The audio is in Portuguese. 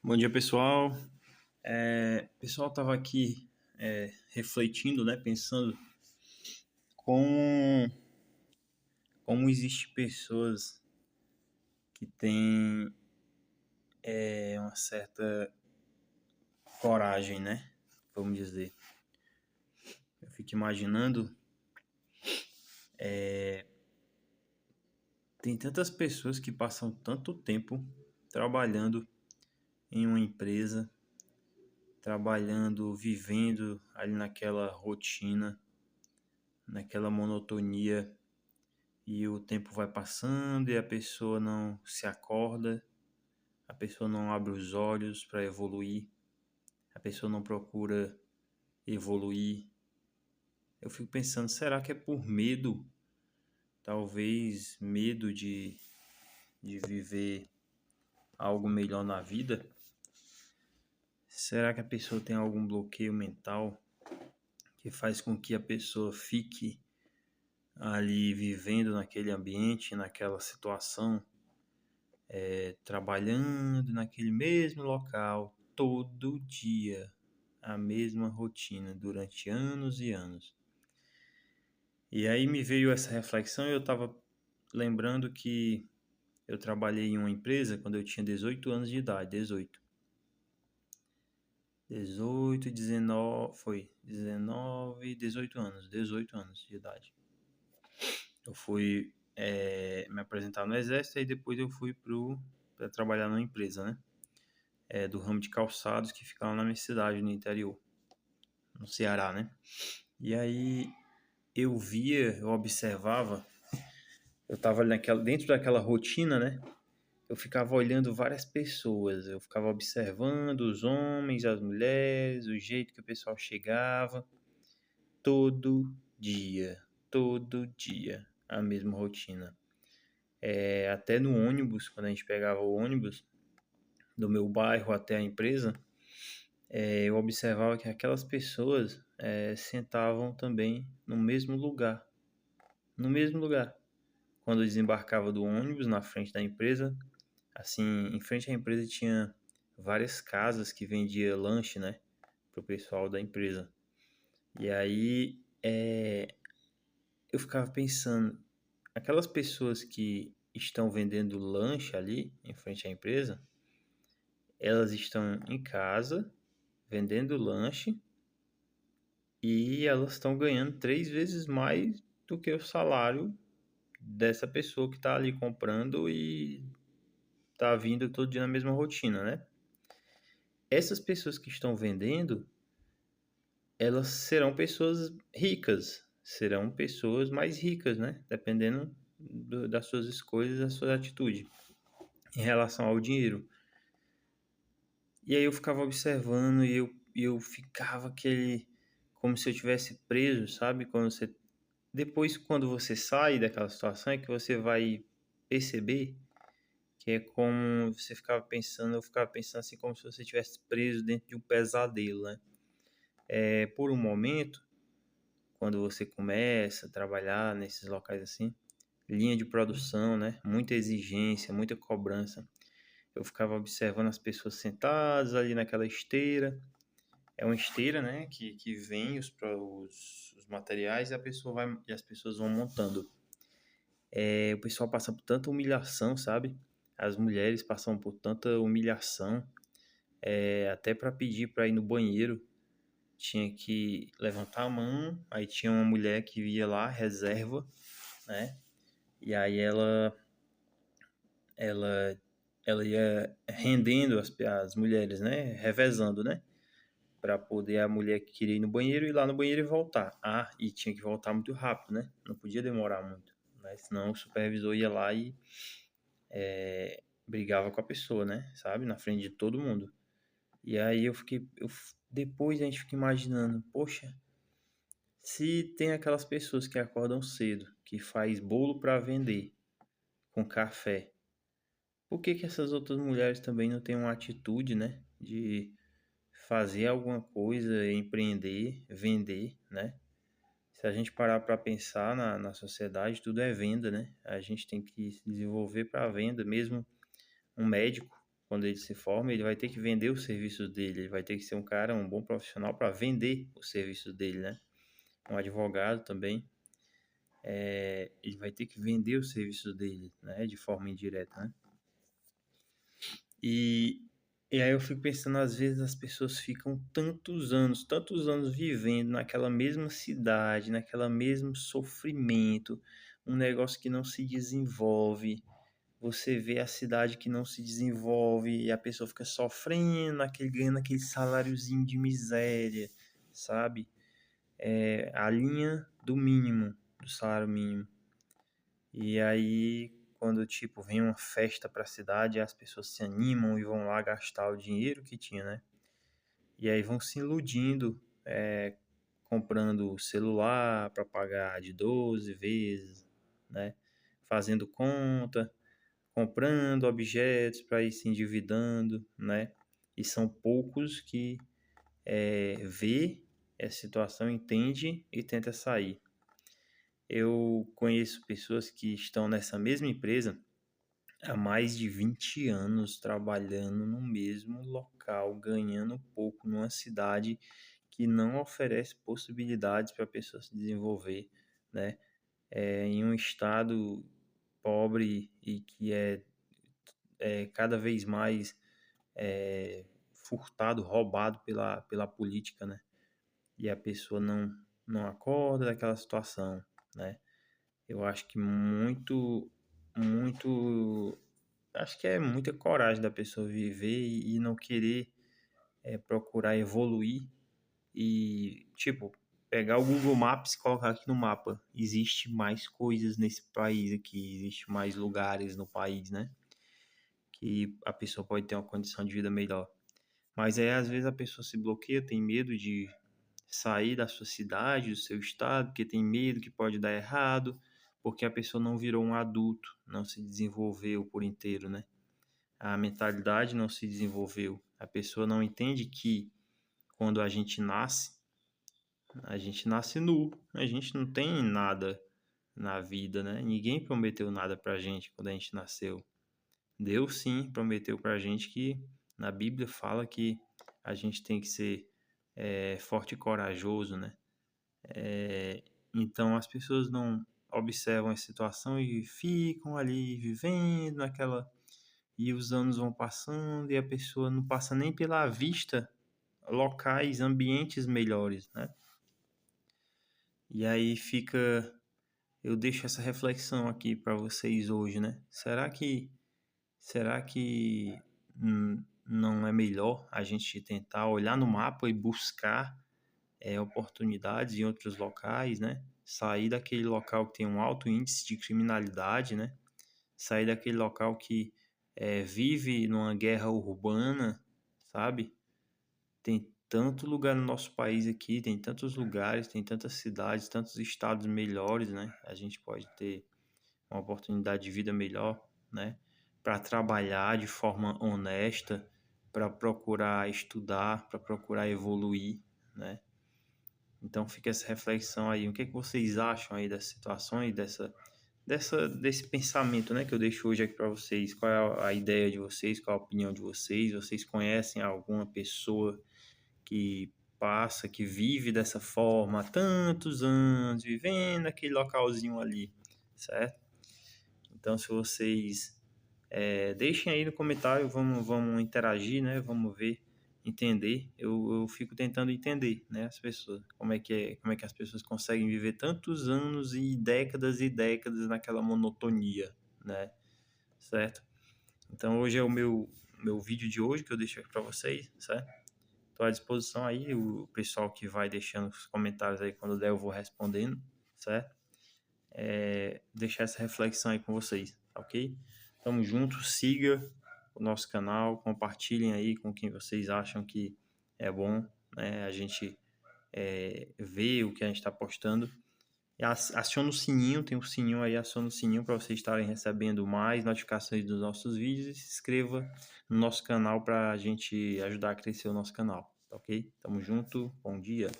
Bom dia, pessoal. Pessoal, estava aqui refletindo, né, pensando como, como existem pessoas que têm uma certa coragem, né, vamos dizer. Eu fico imaginando, tem tantas pessoas que passam tanto tempo trabalhando em uma empresa, trabalhando, vivendo ali naquela rotina, naquela monotonia. E o tempo vai passando e a pessoa não se acorda, a pessoa não abre os olhos para evoluir, a pessoa não procura evoluir. Eu fico pensando, será que é por medo? Talvez medo de viver algo melhor na vida? Será que a pessoa tem algum bloqueio mental que faz com que a pessoa fique ali vivendo naquele ambiente, naquela situação, trabalhando naquele mesmo local todo dia, a mesma rotina durante anos e anos? E aí me veio essa reflexão e eu estava lembrando que eu trabalhei em uma empresa quando eu tinha 18 anos de idade, 18, 19, foi 19, 18 anos de idade. Eu fui me apresentar no exército e depois eu fui para trabalhar numa empresa, né? Do ramo de calçados que fica lá na minha cidade, no interior, no Ceará, né? E aí eu observava, eu tava ali dentro daquela rotina, né? Eu ficava olhando várias pessoas, eu ficava observando os homens, as mulheres, o jeito que o pessoal chegava, todo todo dia, a mesma rotina. Até no ônibus, quando a gente pegava o ônibus do meu bairro até a empresa, eu observava que aquelas pessoas sentavam também no mesmo lugar, no mesmo lugar. Quando eu desembarcava do ônibus na frente da empresa, assim, em frente à empresa tinha várias casas que vendia lanche, né, pro pessoal da empresa. E aí eu ficava pensando, aquelas pessoas que estão vendendo lanche ali em frente à empresa, elas estão em casa vendendo lanche e elas estão ganhando 3 vezes mais do que o salário dessa pessoa que está ali comprando e está vindo todo dia na mesma rotina, né? Essas pessoas que estão vendendo, elas serão pessoas ricas, serão pessoas mais ricas, né? Dependendo das suas escolhas, da sua atitude em relação ao dinheiro. E aí eu ficava observando e eu ficava como se eu tivesse preso, sabe? Depois, quando você sai daquela situação, é que você vai perceber que é como você ficava pensando, eu ficava pensando assim, como se você estivesse preso dentro de um pesadelo, né? Por um momento, quando você começa a trabalhar nesses locais assim, linha de produção, né? Muita exigência, muita cobrança. Eu ficava observando as pessoas sentadas ali naquela esteira. É uma esteira, né? Que vem os materiais e e as pessoas vão montando. O pessoal passa por tanta humilhação, sabe? As mulheres passam por tanta humilhação, até para pedir para ir no banheiro tinha que levantar a mão, aí tinha uma mulher que ia lá, reserva, né? E aí ela, ela ia rendendo as mulheres, né? Revezando, né? Para poder a mulher que queria ir no banheiro ir lá no banheiro e voltar. E tinha que voltar muito rápido, né? Não podia demorar muito, né? Senão o supervisor ia lá e brigava com a pessoa, né? Sabe? Na frente de todo mundo. E aí depois a gente fica imaginando, poxa, se tem aquelas pessoas que acordam cedo, que faz bolo para vender com café, por que que essas outras mulheres também não têm uma atitude, né, de fazer alguma coisa, empreender, vender, né? Se a gente parar para pensar na sociedade, tudo é venda, né? A gente tem que se desenvolver para venda, mesmo um médico. quando ele se forma, ele vai ter que vender os serviços dele, ele vai ter que ser um bom profissional para vender os serviços dele, né? Um advogado também, ele vai ter que vender os serviços dele, né? De forma indireta, né? E, e aí eu fico pensando, às vezes as pessoas ficam tantos anos vivendo naquela mesma cidade, naquela mesmo sofrimento, um negócio que não se desenvolve. Você vê a cidade que não se desenvolve e a pessoa fica sofrendo, ganhando aquele saláriozinho de miséria, sabe? É a linha do mínimo, do salário mínimo. E aí, quando, tipo, vem uma festa pra cidade, as pessoas se animam e vão lá gastar o dinheiro que tinha, né? E aí vão se iludindo, comprando celular para pagar de 12 vezes, né? Fazendo conta, comprando objetos para ir se endividando, né? E são poucos que vê essa situação, entende e tenta sair. Eu conheço pessoas que estão nessa mesma empresa há mais de 20 anos trabalhando no mesmo local, ganhando pouco numa cidade que não oferece possibilidades para a pessoa se desenvolver, né? Em um estado pobre e que é cada vez mais furtado, roubado pela política, né? E a pessoa não acorda daquela situação, né? Eu acho que muito, acho que é muita coragem da pessoa viver e não querer procurar evoluir e, tipo, pegar o Google Maps e colocar aqui no mapa. Existe mais coisas nesse país aqui, existe mais lugares no país, né? Que a pessoa pode ter uma condição de vida melhor. Mas aí, às vezes, a pessoa se bloqueia, tem medo de sair da sua cidade, do seu estado, porque tem medo que pode dar errado, porque a pessoa não virou um adulto, não se desenvolveu por inteiro, né? A mentalidade não se desenvolveu. A pessoa não entende que quando a gente nasce nu, a gente não tem nada na vida, né? Ninguém prometeu nada pra gente quando a gente nasceu. Deus sim prometeu pra gente que na Bíblia fala que a gente tem que ser forte e corajoso, né? Então as pessoas não observam a situação e ficam ali vivendo naquela. E os anos vão passando e a pessoa não passa nem pela vista locais, ambientes melhores, né? E aí eu deixo essa reflexão aqui para vocês hoje, né? Será que não é melhor a gente tentar olhar no mapa e buscar oportunidades em outros locais, né? Sair daquele local que tem um alto índice de criminalidade, né? Sair daquele local que vive numa guerra urbana, sabe? Tem tanto lugar no nosso país aqui, tem tantos lugares, tem tantas cidades, tantos estados melhores, né? A gente pode ter uma oportunidade de vida melhor, né? Para trabalhar de forma honesta, para procurar estudar, para procurar evoluir, né? Então fica essa reflexão aí. O que é que vocês acham aí dessa situação e desse pensamento, né, que eu deixo hoje aqui para vocês? Qual é a ideia de vocês? Qual a opinião de vocês? Vocês conhecem alguma pessoa que que vive dessa forma há tantos anos, vivendo aquele localzinho ali, certo? Então, se vocês deixem aí no comentário, vamos interagir, né? Vamos ver, entender. Eu fico tentando entender, né? As pessoas, como é que as pessoas conseguem viver tantos anos e décadas naquela monotonia, né? Certo? Então, hoje é o meu vídeo de hoje que eu deixo aqui para vocês, certo? Estou à disposição aí, o pessoal que vai deixando os comentários aí, quando der eu vou respondendo, certo? Deixar essa reflexão aí com vocês, tá ok? Tamo junto, siga o nosso canal, compartilhem aí com quem vocês acham que é bom, né? A gente vê o que a gente está postando. E aciona o sininho, tem um sininho aí, aciona o sininho para vocês estarem recebendo mais notificações dos nossos vídeos e se inscreva no nosso canal para a gente ajudar a crescer o nosso canal, tá ok? Tamo junto, bom dia!